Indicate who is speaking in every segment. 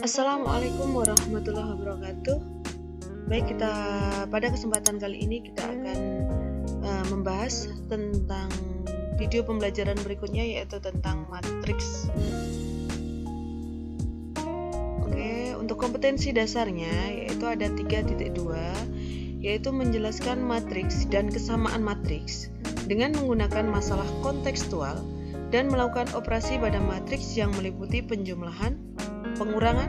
Speaker 1: Assalamualaikum warahmatullahi wabarakatuh. Baik, pada kesempatan kali ini kita akan membahas tentang video pembelajaran berikutnya, yaitu tentang matriks. Oke, untuk kompetensi dasarnya yaitu ada 3.2, yaitu menjelaskan matriks dan kesamaan matriks dengan menggunakan masalah kontekstual dan melakukan operasi pada matriks yang meliputi penjumlahan, pengurangan,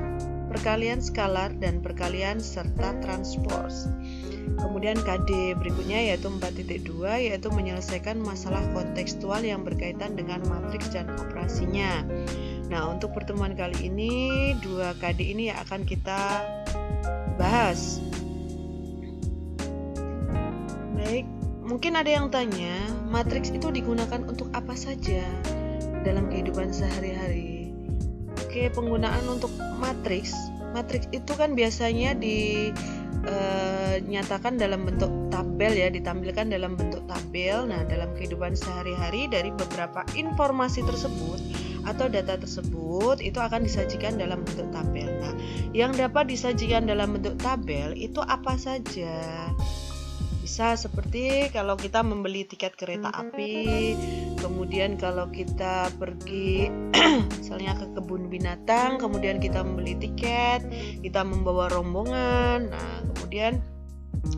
Speaker 1: perkalian skalar, dan perkalian serta transpose. Kemudian KD berikutnya yaitu 4.2, yaitu menyelesaikan masalah kontekstual yang berkaitan dengan matriks dan operasinya. Nah, untuk pertemuan kali ini 2 KD ini yang akan kita bahas. Baik, mungkin ada yang tanya, matriks itu digunakan untuk apa saja dalam kehidupan sehari-hari? Oke, penggunaan untuk matriks itu kan biasanya dinyatakan dalam bentuk tabel ya, ditampilkan dalam bentuk tabel. Nah, dalam kehidupan sehari-hari dari beberapa informasi tersebut atau data tersebut itu akan disajikan dalam bentuk tabel. Nah, yang dapat disajikan dalam bentuk tabel itu apa saja? Bisa seperti kalau kita membeli tiket kereta api, kemudian kalau kita pergi misalnya ke kebun binatang, kemudian kita membeli tiket, kita membawa rombongan, nah kemudian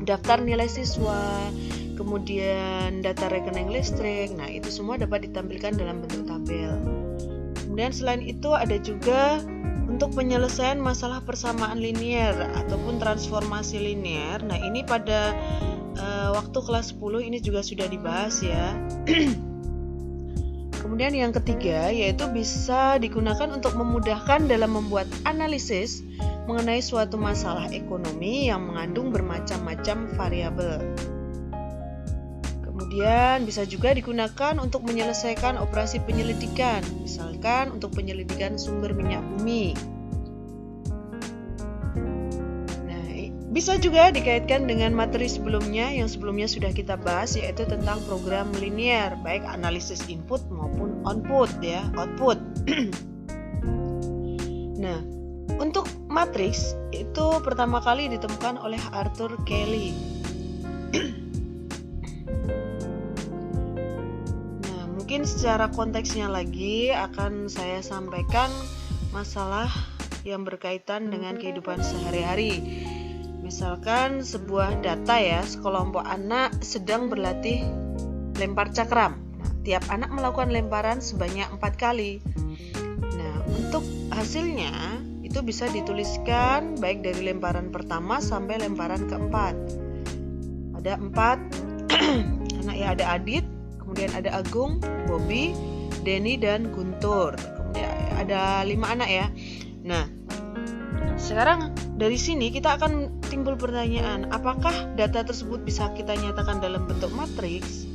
Speaker 1: daftar nilai siswa, kemudian data rekening listrik, nah itu semua dapat ditampilkan dalam bentuk tabel. Kemudian selain itu ada juga untuk penyelesaian masalah persamaan linear ataupun transformasi linear. Nah, ini pada waktu kelas 10 ini juga sudah dibahas ya. Kemudian yang ketiga yaitu bisa digunakan untuk memudahkan dalam membuat analisis mengenai suatu masalah ekonomi yang mengandung bermacam-macam variabel. Kemudian bisa juga digunakan untuk menyelesaikan operasi penyelidikan, misalkan untuk penyelidikan sumber minyak bumi. Bisa juga dikaitkan dengan materi sebelumnya yang sebelumnya sudah kita bahas, yaitu tentang program linear, baik analisis input maupun output. Nah, untuk matriks itu pertama kali ditemukan oleh Arthur Cayley. Nah, mungkin secara konteksnya lagi akan saya sampaikan masalah yang berkaitan dengan kehidupan sehari-hari. Misalkan sebuah data ya, sekelompok anak sedang berlatih lempar cakram. Nah, tiap anak melakukan lemparan sebanyak 4 kali. Nah, untuk hasilnya itu bisa dituliskan baik dari lemparan pertama sampai lemparan keempat. Ada 4 anak ya, ada Adit, kemudian ada Agung, Bobby, Denny, dan Guntur. Kemudian ada 5 anak ya. Nah, sekarang dari sini kita akan timbul pertanyaan, apakah data tersebut bisa kita nyatakan dalam bentuk matriks?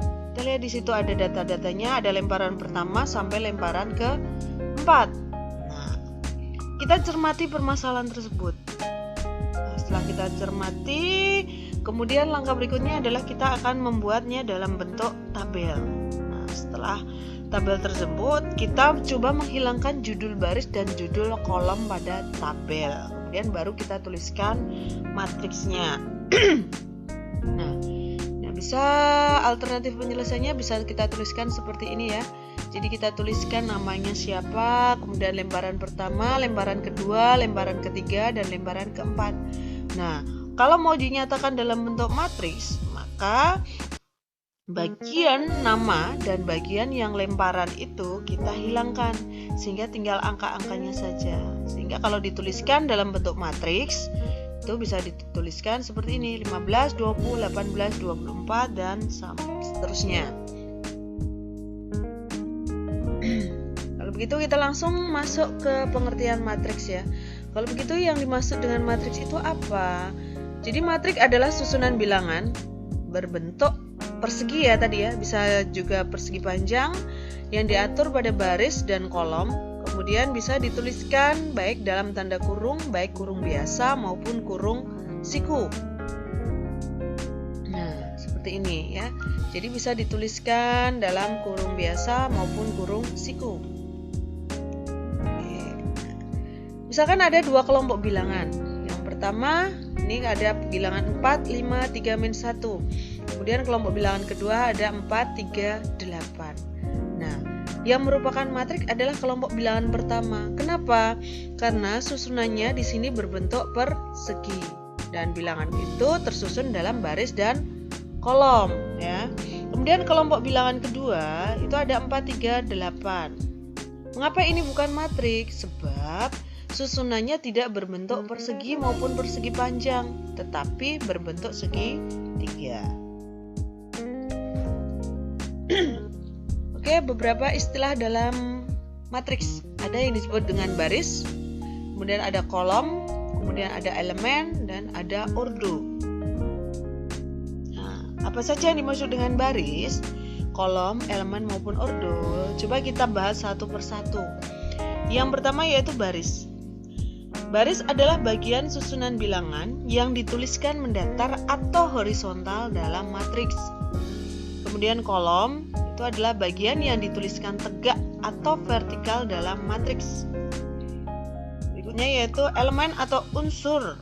Speaker 1: Kita lihat di situ ada data-datanya, ada lemparan pertama sampai lemparan ke-4. Nah, kita cermati permasalahan tersebut. Nah, setelah kita cermati, kemudian langkah berikutnya adalah kita akan membuatnya dalam bentuk tabel. Nah, setelah tabel tersebut, kita coba menghilangkan judul baris dan judul kolom pada tabel. Kemudian baru kita tuliskan matriksnya. Nah, bisa alternatif penyelesaiannya bisa kita tuliskan seperti ini ya. Jadi kita tuliskan namanya siapa, kemudian lemparan pertama, lemparan kedua, lemparan ketiga, dan lemparan keempat. Nah, kalau mau dinyatakan dalam bentuk matriks, maka bagian nama dan bagian yang lemparan itu kita hilangkan sehingga tinggal angka-angkanya saja. Sehingga kalau dituliskan dalam bentuk matriks itu bisa dituliskan seperti ini, 15, 20, 18, 24 dan seterusnya. Kalau begitu kita langsung masuk ke pengertian matriks ya. Kalau begitu yang dimaksud dengan matriks itu apa? Jadi matriks adalah susunan bilangan berbentuk persegi ya tadi ya, bisa juga persegi panjang yang diatur pada baris dan kolom, kemudian bisa dituliskan baik dalam tanda kurung, baik kurung biasa maupun kurung siku. Nah, seperti ini ya. Jadi bisa dituliskan dalam kurung biasa maupun kurung siku. Misalkan ada dua kelompok bilangan. Yang pertama, ini ada bilangan 4, 5, 3, min 1. Kemudian kelompok bilangan kedua ada 4, 3, 8. Nah, yang merupakan matriks adalah kelompok bilangan pertama. Kenapa? Karena susunannya di sini berbentuk persegi. Dan bilangan itu tersusun dalam baris dan kolom, ya. Kemudian kelompok bilangan kedua itu ada 4, 3, 8. Mengapa ini bukan matriks? Sebab susunannya tidak berbentuk persegi maupun persegi panjang, tetapi berbentuk segitiga. Oke, beberapa istilah dalam matriks. Ada yang disebut dengan baris, kemudian ada kolom, kemudian ada elemen, dan ada ordo. Nah, apa saja yang dimaksud dengan baris, kolom, elemen, maupun ordo? Coba kita bahas satu persatu. Yang pertama yaitu baris. Baris adalah bagian susunan bilangan yang dituliskan mendatar atau horizontal dalam matriks. Kemudian kolom itu adalah bagian yang dituliskan tegak atau vertikal dalam matriks. Berikutnya yaitu elemen atau unsur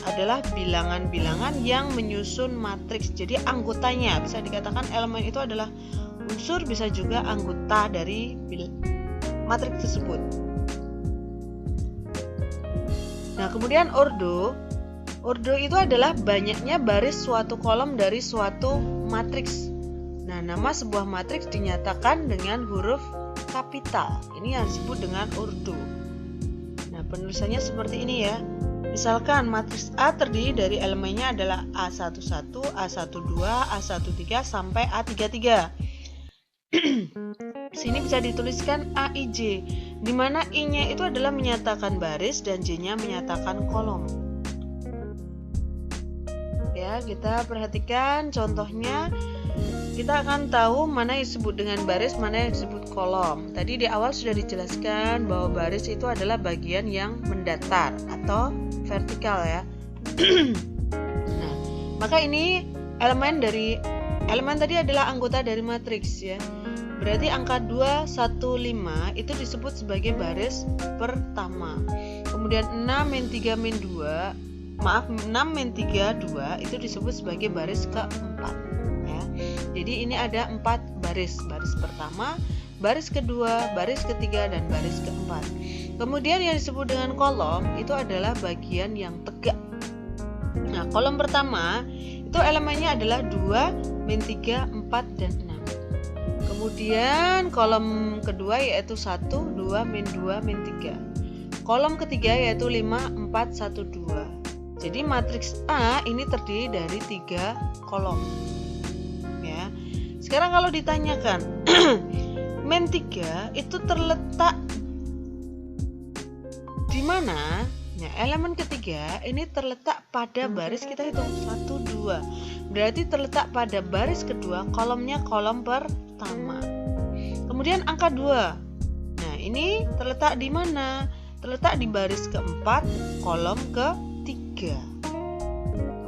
Speaker 1: adalah bilangan-bilangan yang menyusun matriks. Jadi anggotanya, bisa dikatakan elemen itu adalah unsur, bisa juga anggota dari matriks tersebut. Nah, kemudian ordo. Ordo itu adalah banyaknya baris suatu kolom dari suatu matriks. Nah, nama sebuah matriks dinyatakan dengan huruf kapital. Ini yang disebut dengan ordo. Nah, penulisannya seperti ini ya. Misalkan matriks A terdiri dari elemennya adalah A11, A12, A13 sampai A33. Di sini bisa dituliskan AIJ, di mana I-nya itu adalah menyatakan baris dan J-nya menyatakan kolom. Ya, kita perhatikan contohnya. Kita akan tahu mana yang disebut dengan baris, mana yang disebut kolom. Tadi di awal sudah dijelaskan bahwa baris itu adalah bagian yang mendatar atau vertikal ya. Nah, maka ini elemen tadi adalah anggota dari matriks ya. Berarti angka 2, 1, 5 itu disebut sebagai baris pertama. Kemudian 6, min 3, min 2, 6, min 3, 2 itu disebut sebagai baris keempat ya. Jadi ini ada 4 baris. Baris pertama, baris kedua, baris ketiga, dan baris keempat. Kemudian yang disebut dengan kolom itu adalah bagian yang tegak. Nah, kolom pertama itu elemennya adalah 2, min 3, 4, dan 6. Kemudian kolom kedua yaitu 1, 2, min 2, min 3. Kolom ketiga yaitu 5, 4, 1, 2. Jadi matriks A ini terdiri dari 3 kolom. Ya. Sekarang kalau ditanyakan min 3 itu terletak di mana? Nah, elemen ketiga ini terletak pada baris, kita hitung 1, 2. Berarti terletak pada baris kedua, kolomnya kolom pertama. Kemudian angka 2. Nah, ini terletak di mana? Terletak di baris keempat, kolom ketiga.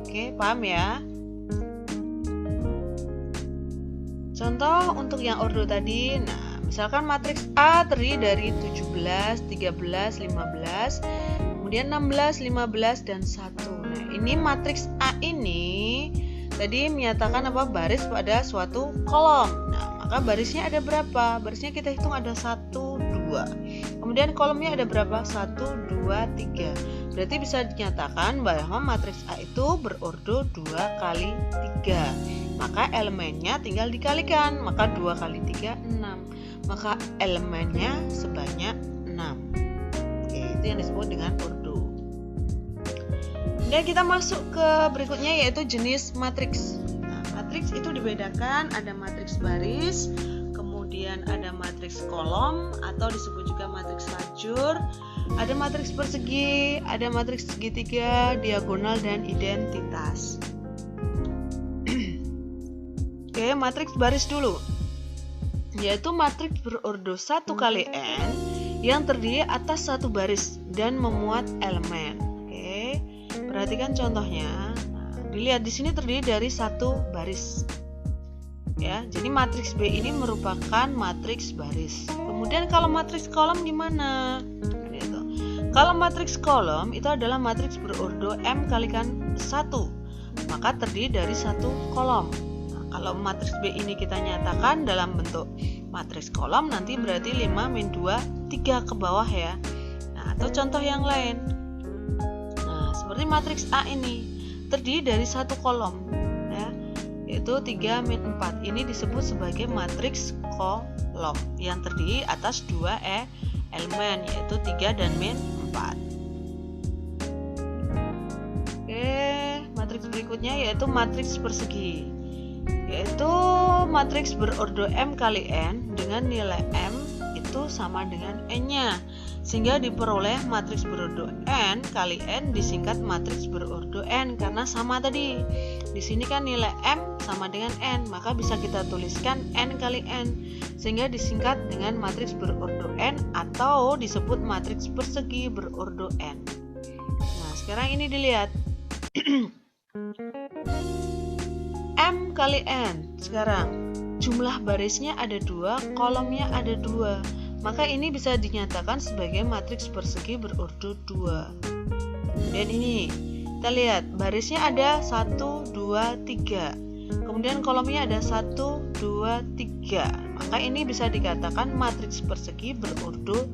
Speaker 1: Oke, paham ya? Contoh untuk yang ordo tadi. Nah, misalkan matriks A terdiri dari 17, 13, 15, kemudian 16, 15, dan 1. Nah, ini matriks A ini tadi menyatakan apa? Baris pada suatu kolom. Nah, maka barisnya ada berapa? Barisnya kita hitung ada 1, 2. Kemudian kolomnya ada berapa? 1, 2, 3. Berarti bisa dinyatakan bahwa matriks A itu berordo 2 kali 3. Maka elemennya tinggal dikalikan. Maka 2 kali 3, 6. Maka elemennya sebanyak 6. Oke, itu yang disebut dengan ordo. Dan kita masuk ke berikutnya yaitu jenis matriks. Nah, matriks itu dibedakan, ada matriks baris, kemudian ada matriks kolom atau disebut juga matriks lajur, ada matriks persegi, ada matriks segitiga, diagonal, dan identitas. Oke, matriks baris dulu. Yaitu matriks berordo 1 kali n yang terdiri atas satu baris dan memuat elemen. Oke, perhatikan contohnya. Nah, dilihat di sini terdiri dari satu baris. Ya, jadi matriks B ini merupakan matriks baris. Kemudian kalau matriks kolom gimana? Gitu. Kalau matriks kolom itu adalah matriks berordo M kalikan 1, maka terdiri dari satu kolom. Nah, kalau matriks B ini kita nyatakan dalam bentuk matriks kolom, nanti berarti 5 min 2, 3 ke bawah ya. Nah, atau contoh yang lain. Nah, seperti matriks A ini terdiri dari satu kolom ya, yaitu 3 min 4. Ini disebut sebagai matriks kolom yang terdiri atas 2 elemen, yaitu 3 dan min 4. Oke, matriks berikutnya yaitu matriks persegi, yaitu matriks berordo M kali N dengan nilai M itu sama dengan N-nya, sehingga diperoleh matriks berordo N kali N disingkat matriks berordo N karena sama tadi. Di sini kan nilai M sama dengan N, maka bisa kita tuliskan N kali N sehingga disingkat dengan matriks berordo N atau disebut matriks persegi berordo N. Nah, sekarang ini dilihat. M kali N. Sekarang jumlah barisnya ada 2, kolomnya ada 2. Maka ini bisa dinyatakan sebagai matriks persegi berordo 2. Dan ini kita lihat barisnya ada 1, 2, 3. Kemudian kolomnya ada 1, 2, 3. Maka ini bisa dikatakan matriks persegi berordo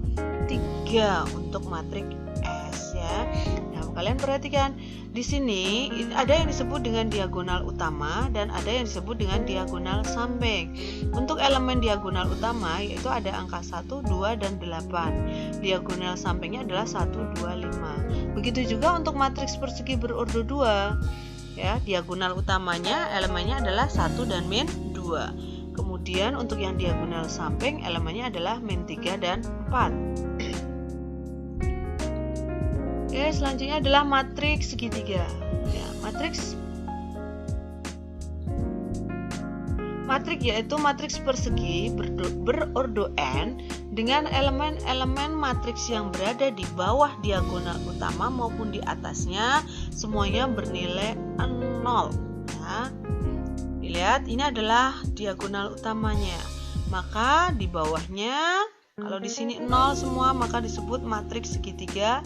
Speaker 1: 3 untuk matriks S ya. Nah, kalian perhatikan di sini ada yang disebut dengan diagonal utama dan ada yang disebut dengan diagonal samping. Untuk elemen diagonal utama yaitu ada angka 1, 2, dan 8. Diagonal sampingnya adalah 1, 2, 5. Begitu juga untuk matriks persegi berordo 2. Ya, diagonal utamanya elemennya adalah 1 dan min 2. Kemudian untuk yang diagonal samping elemennya adalah min 3 dan 4. Oke, selanjutnya adalah matriks segitiga. Ya, matriks yaitu matriks persegi berordo N dengan elemen-elemen matriks yang berada di bawah diagonal utama maupun di atasnya semuanya bernilai 0. Ya. Dilihat, ini adalah diagonal utamanya. Maka di bawahnya kalau di sini 0 semua maka disebut matriks segitiga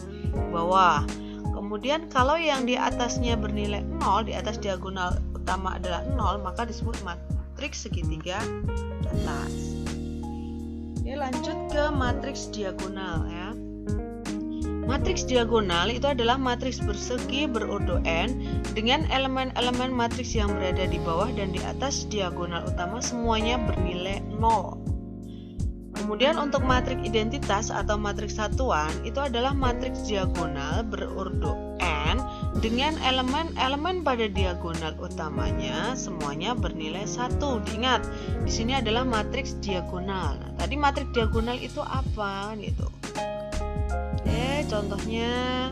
Speaker 1: bawah. Kemudian kalau yang di atasnya bernilai 0, di atas diagonal utama adalah 0, maka disebut matriks segitiga atas. Oke, lanjut ke matriks diagonal ya. Matriks diagonal itu adalah matriks persegi berordo N dengan elemen-elemen matriks yang berada di bawah dan di atas diagonal utama semuanya bernilai 0. Kemudian untuk matriks identitas atau matriks satuan itu adalah matriks diagonal berordo N dengan elemen-elemen pada diagonal utamanya semuanya bernilai 1. Diingat, di sini adalah matriks diagonal. Nah, tadi matriks diagonal itu apa gitu. Oke, contohnya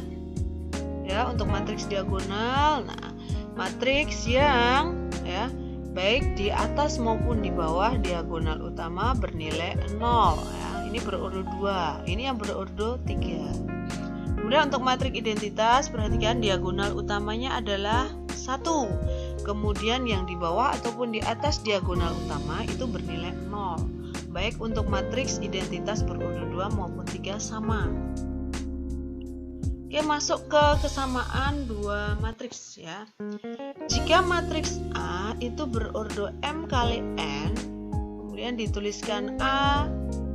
Speaker 1: ya untuk matriks diagonal. Nah, matriks yang ya baik di atas maupun di bawah diagonal utama bernilai 0 ya. Ini berordo 2, ini yang berordo 3. Kemudian untuk matriks identitas, perhatikan diagonal utamanya adalah 1. Kemudian yang di bawah ataupun di atas diagonal utama itu bernilai 0. Baik untuk matriks identitas berordo 2 maupun 3 sama. Oke, masuk ke kesamaan dua matriks ya. Jika matriks A itu berordo M kali N, kemudian dituliskan A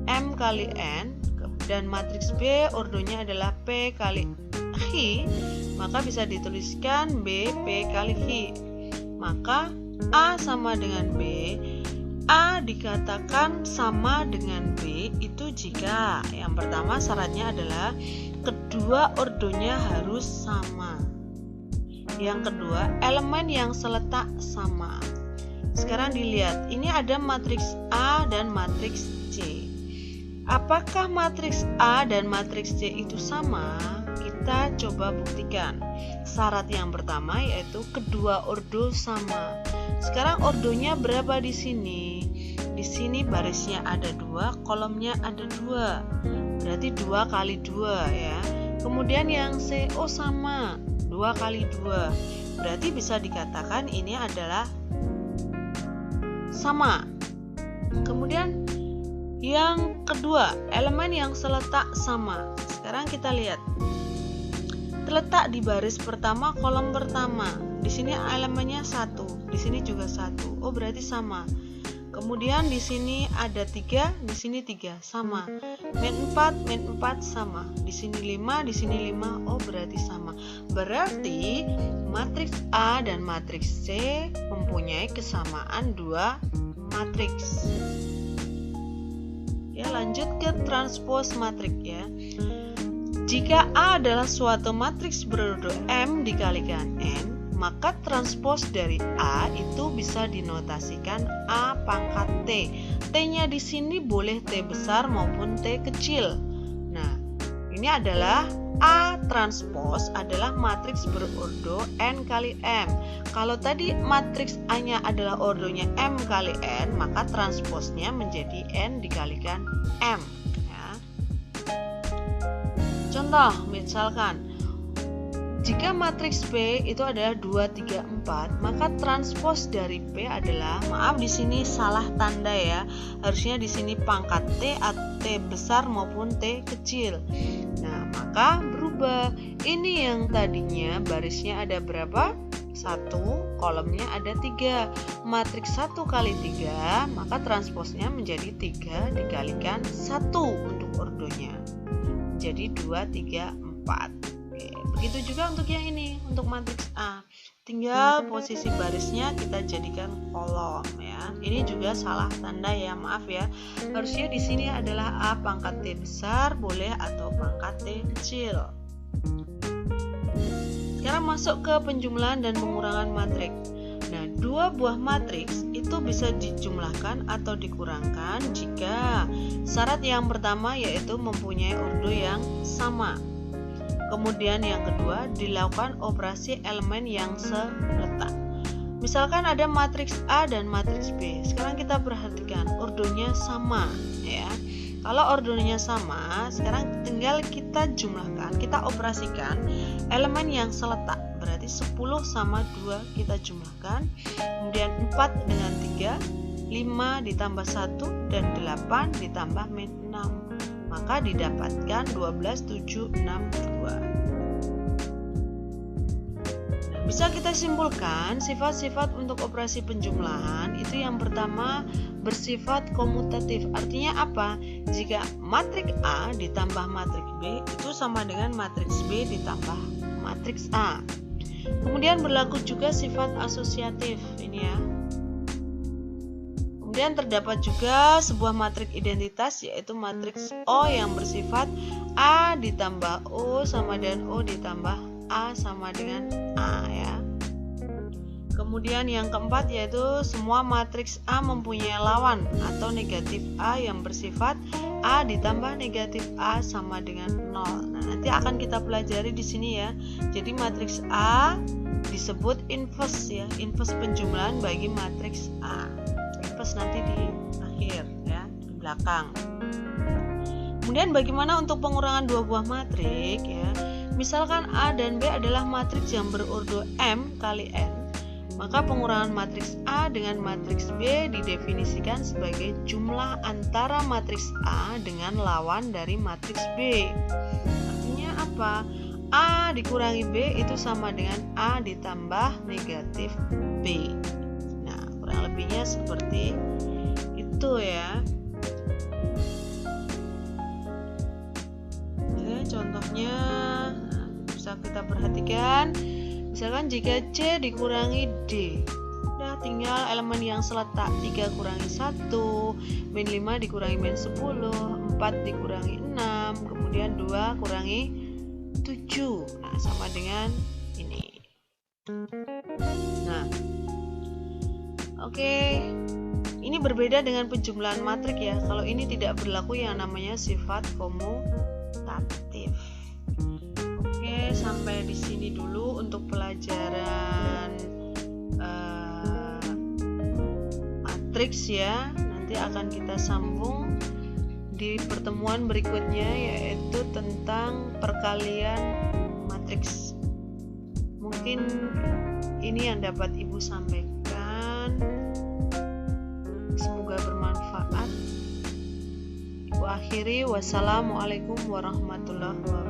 Speaker 1: M kali N, dan matriks B ordonya adalah P kali H, maka bisa dituliskan B P kali H. Maka A sama dengan B, A dikatakan sama dengan B itu jika yang pertama syaratnya adalah kedua ordonya harus sama. Yang kedua, elemen yang seletak sama. Sekarang dilihat, ini ada matriks A dan matriks C. Apakah matriks A dan matriks C itu sama? Kita coba buktikan. Syarat yang pertama yaitu kedua ordo sama. Sekarang ordonya berapa di sini? Di sini barisnya ada 2, kolomnya ada 2. Berarti 2 kali 2 ya. Kemudian yang CO sama 2 kali 2. Berarti bisa dikatakan ini adalah sama. Kemudian yang kedua, elemen yang seletak sama. sekarang kita lihat. Terletak di baris pertama kolom pertama. Di sini elemennya 1, di sini juga 1. Oh, berarti sama. Kemudian di sini ada 3, di sini 3, sama. Min 4 sama. Di sini 5, di sini 5. Oh, berarti sama. Berarti matriks A dan matriks C mempunyai kesamaan 2 matriks. Ya, lanjut ke transpose matriks ya. Jika A adalah suatu matriks berordo M dikalikan N, maka transpose dari A itu bisa dinotasikan A pangkat T. T-nya di sini boleh T besar maupun T kecil. Nah, ini adalah A transpose adalah matriks berordo N kali M. Kalau tadi matriks A-nya adalah ordonya M kali N, maka transposnya menjadi N dikalikan M. Contoh, misalkan jika matriks P itu adalah 2, 3, 4, maka transpose dari P adalah, maaf di sini salah tanda ya. Harusnya di sini pangkat T atau T besar maupun T kecil. Nah, maka berubah. Ini yang tadinya barisnya ada berapa? 1, kolomnya ada 3. Matriks 1 kali 3, maka transposnya menjadi 3 dikalikan 1 untuk ordonya. Jadi 2, 3, 4. Oke, begitu juga untuk yang ini, untuk matriks A. Tinggal posisi barisnya kita jadikan kolom ya. Ini juga salah tanda ya, maaf ya. Harusnya di sini adalah A pangkat T besar boleh atau pangkat T kecil. Sekarang masuk ke penjumlahan dan pengurangan matriks. Nah, 2 buah matriks itu bisa dijumlahkan atau dikurangkan jika syarat yang pertama yaitu mempunyai ordo yang sama. Kemudian yang kedua, dilakukan operasi elemen yang seletak. Misalkan ada matriks A dan matriks B. Sekarang kita perhatikan ordonya sama ya. Kalau ordonya sama, sekarang tinggal kita jumlahkan, kita operasikan elemen yang seletak. Berarti 10 sama 2 kita jumlahkan. Kemudian 4 dengan 3, 5 ditambah 1 dan 8 ditambah min 6. Maka didapatkan 12, 7, 6, 2. Bisa kita simpulkan sifat-sifat untuk operasi penjumlahan itu yang pertama bersifat komutatif. Artinya apa? Jika matriks A ditambah matriks B itu sama dengan matriks B ditambah matriks A. Kemudian berlaku juga sifat asosiatif ini ya. Kemudian terdapat juga sebuah matriks identitas yaitu matriks O yang bersifat A ditambah O sama dengan O ditambah A sama dengan A ya. Kemudian yang keempat yaitu semua matriks A mempunyai lawan atau negatif A yang bersifat A ditambah negatif A sama dengan 0. Nah, nanti akan kita pelajari di sini ya. Jadi matriks A disebut inverse ya, inverse penjumlahan bagi matriks A. Inverse nanti di akhir ya, di belakang. Kemudian bagaimana untuk pengurangan 2 buah matriks ya? Misalkan A dan B adalah matriks yang berordo M kali N, maka pengurangan matriks A dengan matriks B didefinisikan sebagai jumlah antara matriks A dengan lawan dari matriks B. Artinya apa? A dikurangi B itu sama dengan A ditambah negatif B. Nah, kurang lebihnya seperti itu ya. Oke, contohnya bisa kita perhatikan. Misalkan jika C dikurangi D, nah tinggal elemen yang seletak 3 kurangi 1, min 5 dikurangi min 10, 4 dikurangi 6, kemudian 2 kurangi 7. Nah, sama dengan ini. Nah, oke. Ini berbeda dengan penjumlahan matriks ya. Kalau ini tidak berlaku yang namanya sifat komutatif. Oke, sampai di sini dulu untuk pelajaran matriks ya. Nanti akan kita sambung di pertemuan berikutnya yaitu tentang perkalian matriks. Mungkin ini yang dapat Ibu sampaikan. Semoga bermanfaat. Ibu akhiri. Wassalamualaikum warahmatullahi wabarakatuh.